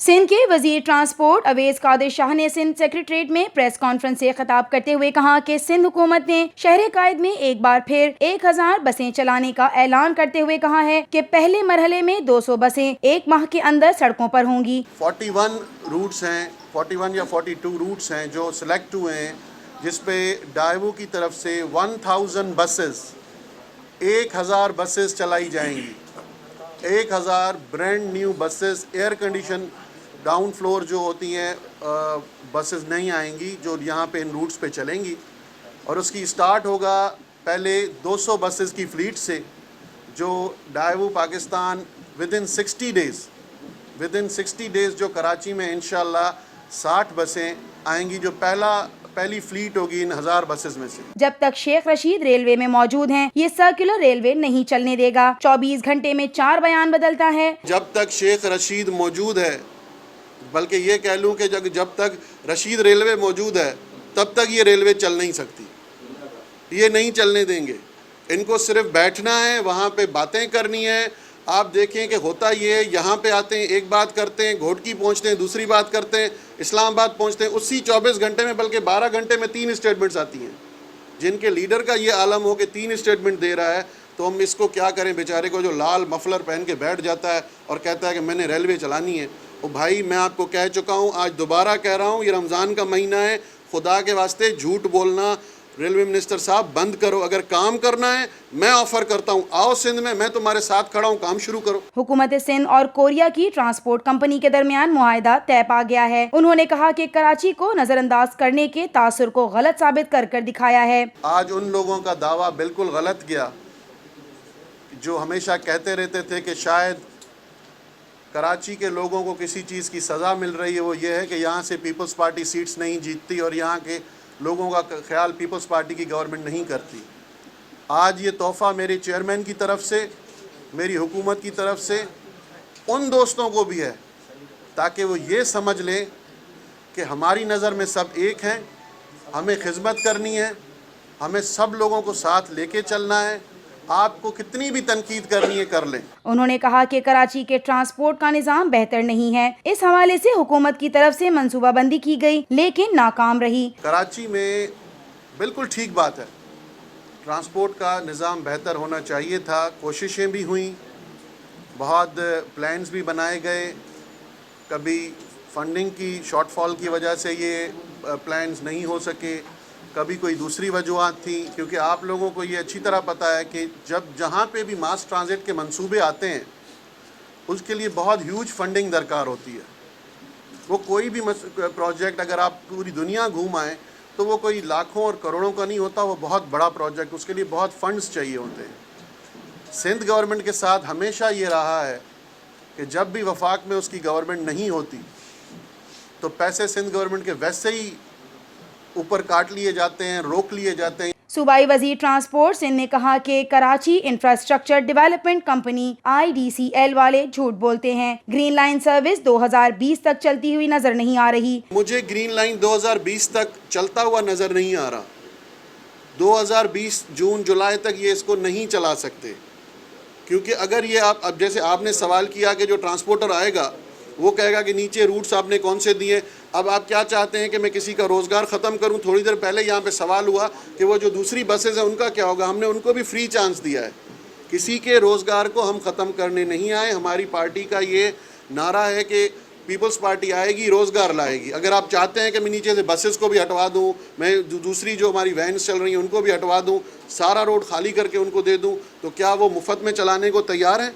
سندھ کے وزیر ٹرانسپورٹ اویس قادر شاہ نے سندھ سیکریٹریٹ میں پریس کانفرنس سے خطاب کرتے ہوئے کہا کہ سندھ حکومت نے شہر قائد میں ایک بار پھر 1000 بسیں چلانے کا اعلان کرتے ہوئے کہا ہے کہ پہلے مرحلے میں 200 بسیں ایک ماہ کے اندر سڑکوں پر ہوں گی۔ 41 روٹس ہیں، 41 یا 42 روٹس ہیں جو سلیکٹ ہوئے ہیں، جس پہ ڈائیوو کی طرف سے 1000 بسز 1000 بسز چلائی جائیں گی۔ 1000 brand new buses air condition down floor جو ہوتی ہیں بسز نہیں آئیں گی جو یہاں پہ ان روٹس پہ چلیں گی، اور اس کی سٹارٹ ہوگا پہلے 200 بسز کی فلیٹ سے جو ڈائیوو پاکستان ودن 60 ڈیز جو کراچی میں انشاءاللہ 60 بسیں آئیں گی، جو پہلی فلیٹ ہوگی ان 1000 بسز میں سے۔ جب تک شیخ رشید ریلوے میں موجود ہیں یہ سرکولر ریلوے نہیں چلنے دے گا۔ 24 گھنٹے میں 4 بیان بدلتا ہے۔ جب تک شیخ رشید موجود ہے، بلکہ یہ کہہ لوں کہ جب تک رشید ریلوے موجود ہے تب تک یہ ریلوے چل نہیں سکتی، یہ نہیں چلنے دیں گے۔ ان کو صرف بیٹھنا ہے، وہاں پہ باتیں کرنی ہے۔ آپ دیکھیں کہ ہوتا یہ ہے، یہاں پہ آتے ہیں ایک بات کرتے ہیں، گھوٹکی پہنچتے ہیں دوسری بات کرتے ہیں، اسلام آباد پہنچتے ہیں، اسی 24 گھنٹے میں بلکہ 12 گھنٹے میں 3 اسٹیٹمنٹس آتی ہیں۔ جن کے لیڈر کا یہ عالم ہو کہ 3 اسٹیٹمنٹ دے رہا ہے تو ہم اس کو کیا کریں بیچارے کو، جو لال مفلر پہن کے بیٹھ جاتا ہے اور کہتا ہے کہ میں نے ریلوے چلانی ہے۔ او بھائی، میں آپ کو کہہ چکا ہوں، آج دوبارہ کہہ رہا ہوں، یہ رمضان کا مہینہ ہے، خدا کے واسطے جھوٹ بولنا ریلوے منسٹر صاحب بند کرو۔ اگر کام کرنا ہے میں آفر کرتا ہوں، آؤ سندھ میں تمہارے ساتھ کھڑا ہوں، کام شروع کرو۔ حکومت سندھ اور کوریا کی ٹرانسپورٹ کمپنی کے درمیان معاہدہ طے پا گیا ہے۔ انہوں نے کہا کہ کراچی کو نظر انداز کرنے کے تاثر کو غلط ثابت کر دکھایا ہے۔ آج ان لوگوں کا دعویٰ بالکل غلط گیا جو ہمیشہ کہتے رہتے تھے کہ شاید کراچی کے لوگوں کو کسی چیز کی سزا مل رہی ہے۔ وہ یہ ہے کہ یہاں سے پیپلز پارٹی سیٹس نہیں جیتتی اور یہاں کے لوگوں کا خیال پیپلز پارٹی کی گورنمنٹ نہیں کرتی۔ آج یہ تحفہ میرے چیئرمین کی طرف سے، میری حکومت کی طرف سے ان دوستوں کو بھی ہے تاکہ وہ یہ سمجھ لیں کہ ہماری نظر میں سب ایک ہیں، ہمیں خدمت کرنی ہے، ہمیں سب لوگوں کو ساتھ لے کے چلنا ہے۔ آپ کو کتنی بھی تنقید کرنی ہے کر لیں۔ انہوں نے کہا کہ کراچی کے ٹرانسپورٹ کا نظام بہتر نہیں ہے۔ اس حوالے سے حکومت کی طرف سے منصوبہ بندی کی گئی لیکن ناکام رہی۔ کراچی میں بالکل ٹھیک بات ہے، ٹرانسپورٹ کا نظام بہتر ہونا چاہیے تھا، کوششیں بھی ہوئیں، بہت پلانز بھی بنائے گئے، کبھی فنڈنگ کی شارٹ فال کی وجہ سے یہ پلانز نہیں ہو سکے، کبھی کوئی دوسری وجوہات تھیں، کیونکہ آپ لوگوں کو یہ اچھی طرح پتہ ہے کہ جہاں پہ بھی ماس ٹرانزٹ کے منصوبے آتے ہیں اس کے لیے بہت ہیوج فنڈنگ درکار ہوتی ہے۔ وہ کوئی بھی پروجیکٹ اگر آپ پوری دنیا گھوم آئیں تو وہ کوئی لاکھوں اور کروڑوں کا نہیں ہوتا، وہ بہت بڑا پروجیکٹ، اس کے لیے بہت فنڈز چاہیے ہوتے ہیں۔ سندھ گورنمنٹ کے ساتھ ہمیشہ یہ رہا ہے کہ جب بھی وفاق میں اس کی گورنمنٹ نہیں ہوتی تو پیسے سندھ گورنمنٹ کے ویسے ہی اوپر کاٹ لیے جاتے ہیں، روک لیے جاتے ہیں۔ صوبائی وزیر ٹرانسپورٹ سندھ نے کہا کہ Karachi infrastructure development company IDCL والے جھوٹ بولتے ہیں۔ گرین لائن سروس 2020 تک چلتی ہوئی نظر نہیں آ رہی۔ مجھے گرین لائن 2020 تک چلتا ہوا نظر نہیں آ رہا۔ 2020 جون جولائی تک یہ اس کو نہیں چلا سکتے، کیونکہ اگر یہ اب جیسے آپ نے سوال کیا کہ جو ٹرانسپورٹر آئے گا وہ کہے گا کہ نیچے روٹس آپ نے کون سے دیے، اب آپ کیا چاہتے ہیں کہ میں کسی کا روزگار ختم کروں؟ تھوڑی دیر پہلے یہاں پہ سوال ہوا کہ وہ جو دوسری بسز ہیں ان کا کیا ہوگا؟ ہم نے ان کو بھی فری چانس دیا ہے۔ کسی کے روزگار کو ہم ختم کرنے نہیں آئے۔ ہماری پارٹی کا یہ نعرہ ہے کہ پیپلز پارٹی آئے گی، روزگار لائے گی۔ اگر آپ چاہتے ہیں کہ میں نیچے سے بسز کو بھی ہٹوا دوں، میں دوسری جو ہماری وینس چل رہی ہیں ان کو بھی ہٹوا دوں، سارا روڈ خالی کر کے ان کو دے دوں، تو کیا وہ مفت میں چلانے کو تیار ہیں؟